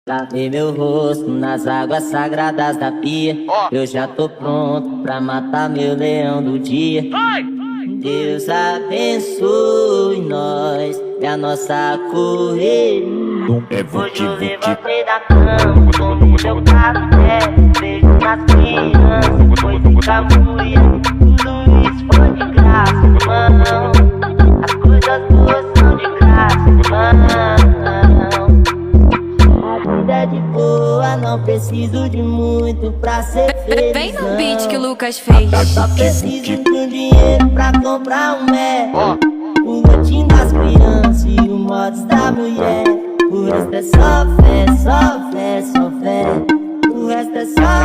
Lavei meu rosto nas águas sagradas da pia. Eu já tô pronto pra matar meu leão do dia. Deus abençoe nós e a nossa correria. Hoje eu levantei da cama, tomei meu café, beijo nas crianças, foi ficar mulher. Tudo isso foi de graça, mano. As coisas boas são de graça, mano. A vida é de boa, não preciso de muito pra ser feliz. Vem no beat que o Lucas fez. Só preciso de um dinheiro pra comprar um Mac, o gatinho das crianças e o mods da mulher. O resto é só fé, só fé, só fé. O resto é só